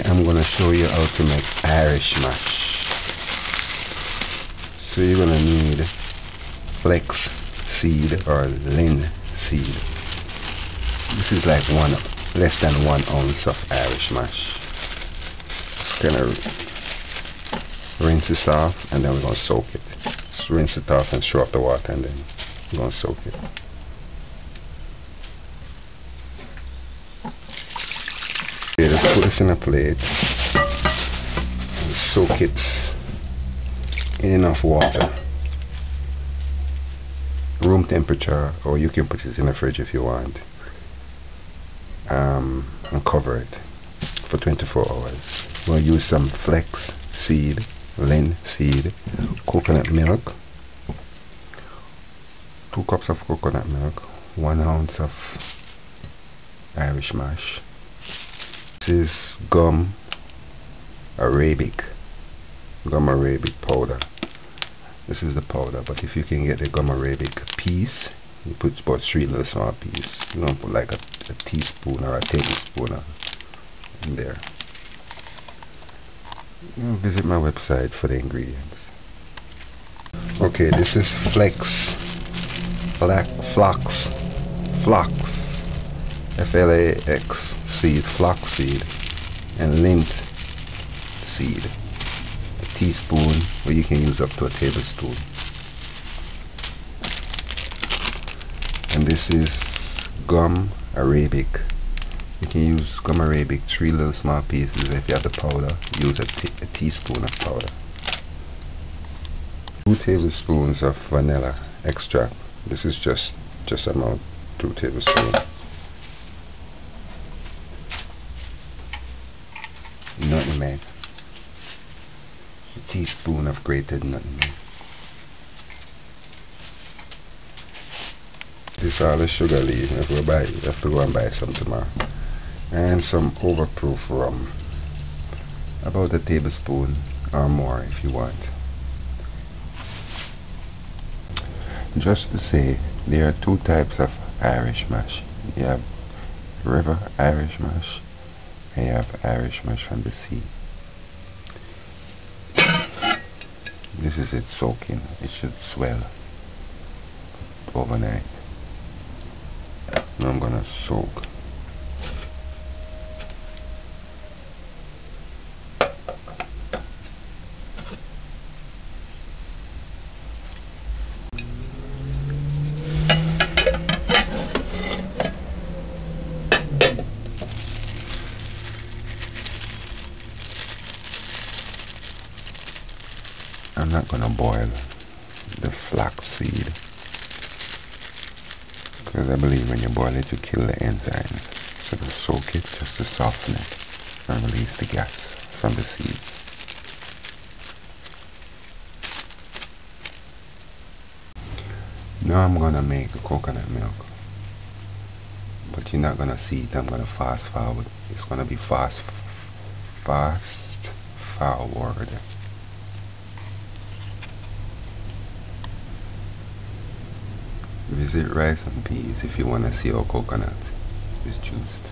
Today I'm going to show you how to make Irish mash. So you're going to need flex seed or linseed. This is like less than 1 ounce of Irish mash. Just kind of rinse this off and then we're going to soak it. Just rinse it off and throw off the water and then we're going to soak it. Okay, let's put this in a plate and soak it in enough water, room temperature, or you can put it in the fridge if you want, and cover it for 24 hours. We'll use some flex seed, linseed, coconut milk, 2 cups of coconut milk, 1 ounce of Irish mash. This is gum arabic powder. This is the powder, but if you can get the gum arabic piece, you put about 3 little small pieces. You don't put like a teaspoon or a tablespoon in there. Visit my website for the ingredients. Okay, this is flax, F-L-A-X seed, flax seed, and lint seed. A teaspoon, or you can use up to a tablespoon. And this is gum arabic. You can use gum arabic, 3 little small pieces. If you have the powder, use a teaspoon of powder. 2 tablespoons of vanilla extract. This is just amount 2 tablespoons. Nutmeg, a teaspoon of grated nutmeg. This all the sugar leaf. If we buy, you have to go and buy some tomorrow. And some overproof rum, about a tablespoon or more if you want. Just to say, there are 2 types of Irish mash. You have river Irish mash, and you have Irish mash from the sea. This is it soaking. It should swell overnight. Now I'm gonna soak. I'm not going to boil the flax seed, because I believe when you boil it you kill the enzymes. So to soak it just to soften it and release the gas from the seeds. Now I'm going to make the coconut milk, but you're not going to see it. I'm going to fast forward. It's going to be fast forward. Visit Rice and Peas if you want to see how coconut is juiced.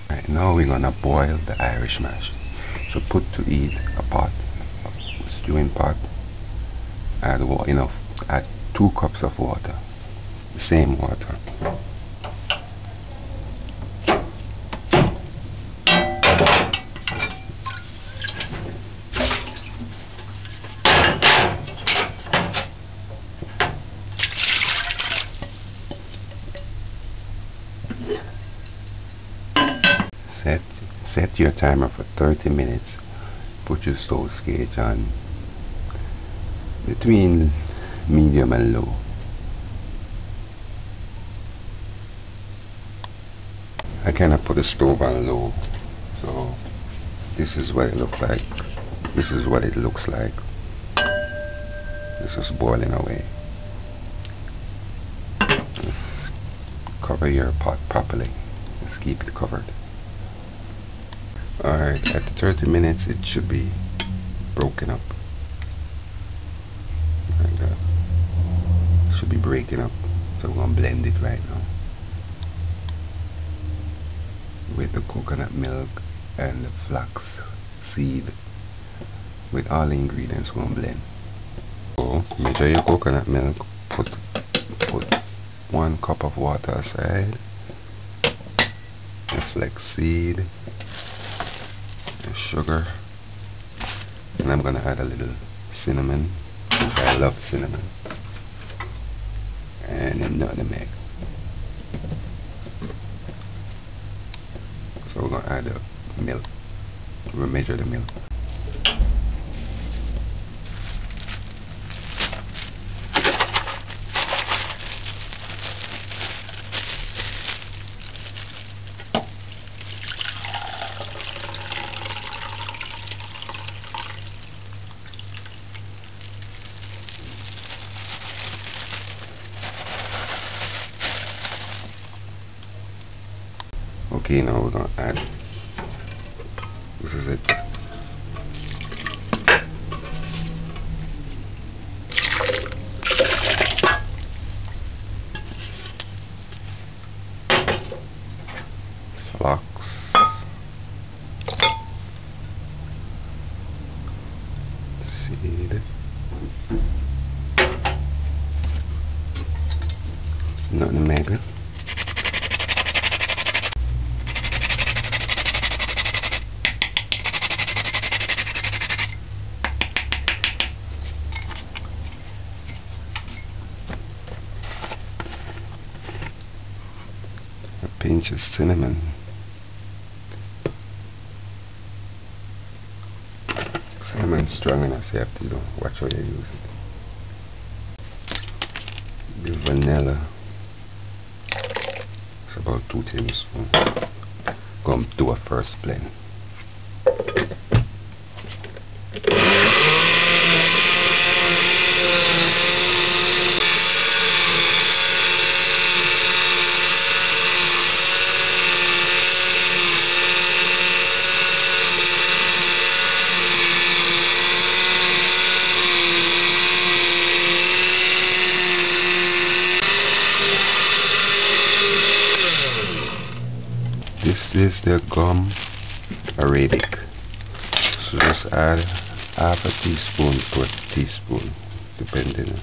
Right, now we're gonna boil the Irish mash. So put to heat a pot, a stewing pot. Add enough. Add 2 cups of water, the same water. Set your timer for 30 minutes. Put your stove gauge on between medium and low. I cannot put the stove on low, so this is what it looks like. This is what it looks like. This is boiling away. Just cover your pot properly. Just keep it covered. Alright, at 30 minutes it should be broken up. Like that. It should be breaking up. So we're going to blend it right now with the coconut milk and the flax seed. With all the ingredients we're going to blend. So measure your coconut milk. Put 1 cup of water aside. The flax seed. Sugar, and I'm gonna add a little cinnamon, since I love cinnamon, and a nutmeg. So we're gonna add the milk. We'll measure the milk. Okay, now we're going to add, this is it. Flax. Seed. Nutmeg. Pinch of cinnamon. Cinnamon's strong enough, so you have to watch how you use it. The vanilla. It's about 2 tablespoons. Go and do a first blend. This is the gum Arabic. So just add half a teaspoon to a teaspoon, depending.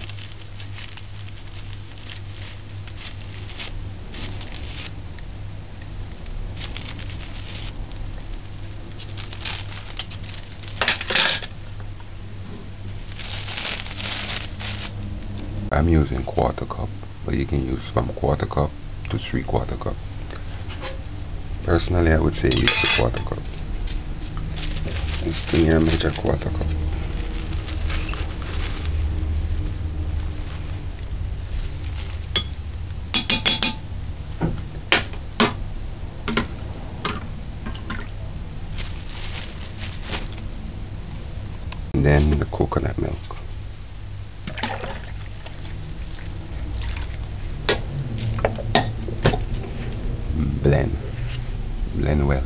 I'm using 1/4 cup, but you can use from 1/4 cup to 3/4 cup. Personally, I would say use the 1/4 cup. It's to near major 1/4 cup. And then the coconut milk. Blend well.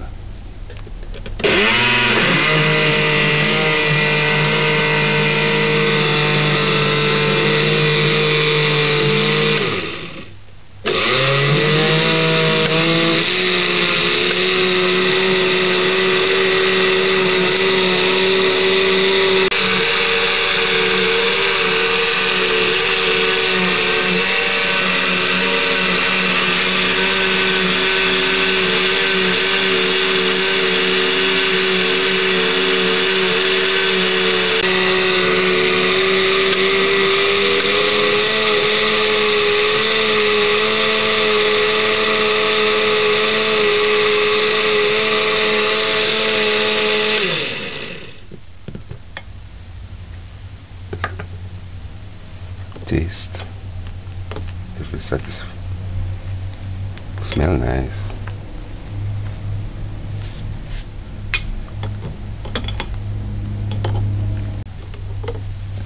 Smell nice.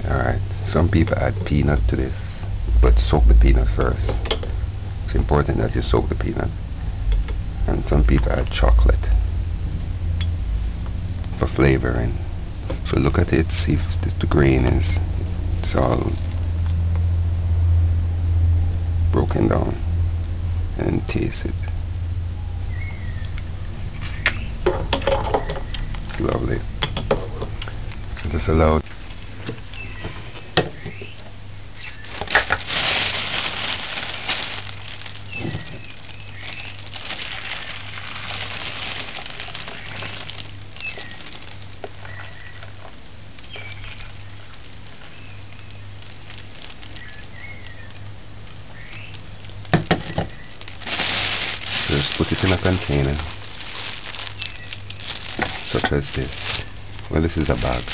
Alright, some people add peanut to this, but soak the peanut first. It's important that you soak the peanut. And some people add chocolate for flavoring. So look at it, see if the grain is it's all broken down, and taste it. It's lovely. Just allow just put it in a container such as this. Well, this is a bag.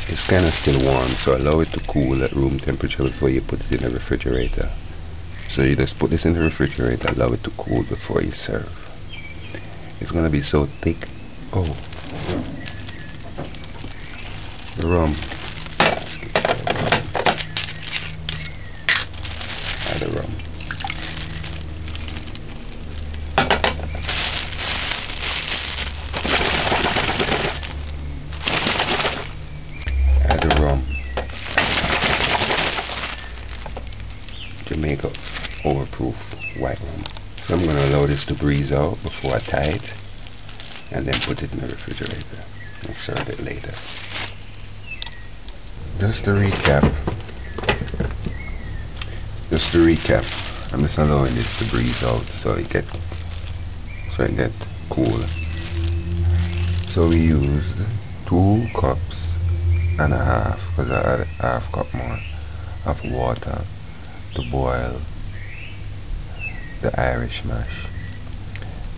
It's kind of still warm, so allow it to cool at room temperature before you put it in the refrigerator. So you just put this in the refrigerator, allow it to cool before you serve. It's gonna be so thick. Oh, the rum. Add the rum. Add the rum. Jamaican overproof white rum. So I'm going to allow this to breeze out before I tie it, and then put it in the refrigerator and serve it later. Just to recap, I'm just allowing this to breeze out so it get cool. So we used 2 cups and a half, because I added half cup more of water to boil the Irish mash.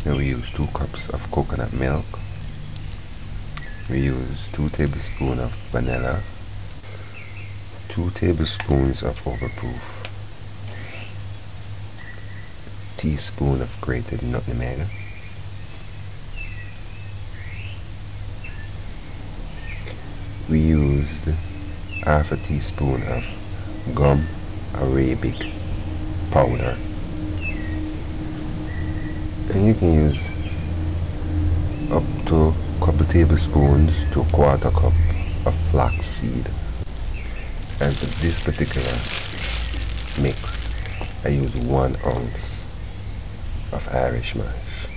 Then we use 2 cups of coconut milk. We use 2 tablespoons of vanilla, 2 tablespoons of overproof, teaspoon of grated nutmeg, we used half a teaspoon of gum arabic powder, and you can use up to a couple tablespoons to a quarter cup of flaxseed. And for this particular mix, I use 1 ounce of Irish mash.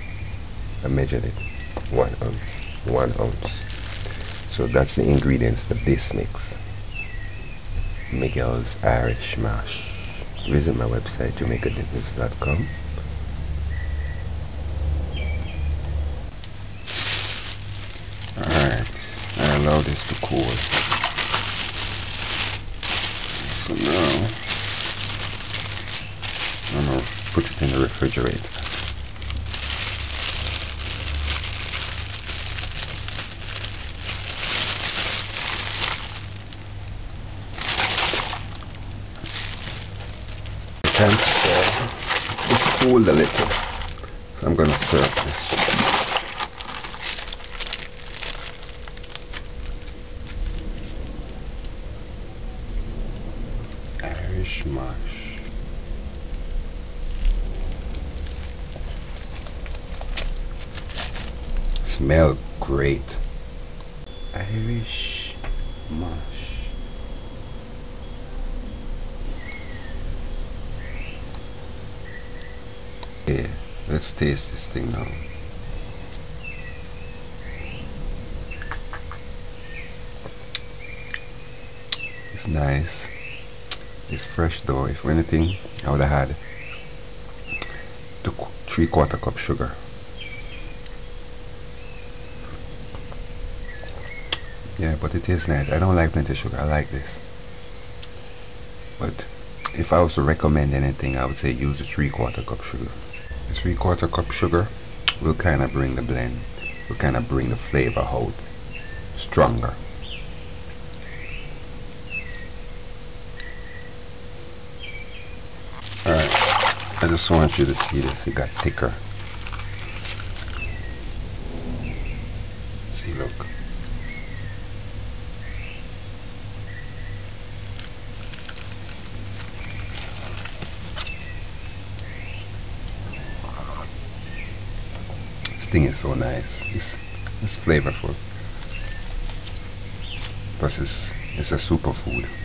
I measured it, 1 ounce. So that's the ingredients for this mix. MiQuels Irish mash. Visit my website, jamaicadinners.com. Alright, I allow this to cool. So now I'm going to put it in the refrigerator. It's cooled a little, so I'm going to serve this. Irish mash. Smell great. Irish mash. Okay, let's taste this thing now. It's nice. It's fresh though. If anything, I would have had 3/4 cup sugar. Yeah, but it tastes nice. I don't like plenty of sugar. I like this. But if I was to recommend anything, I would say use a 3/4 cup sugar. The 3/4 cup sugar will kind of bring the blend, will kind of bring the flavor out stronger. Alright, I just want you to see this. It got thicker. See, look. This thing is so nice. It's flavorful. Plus it's a superfood.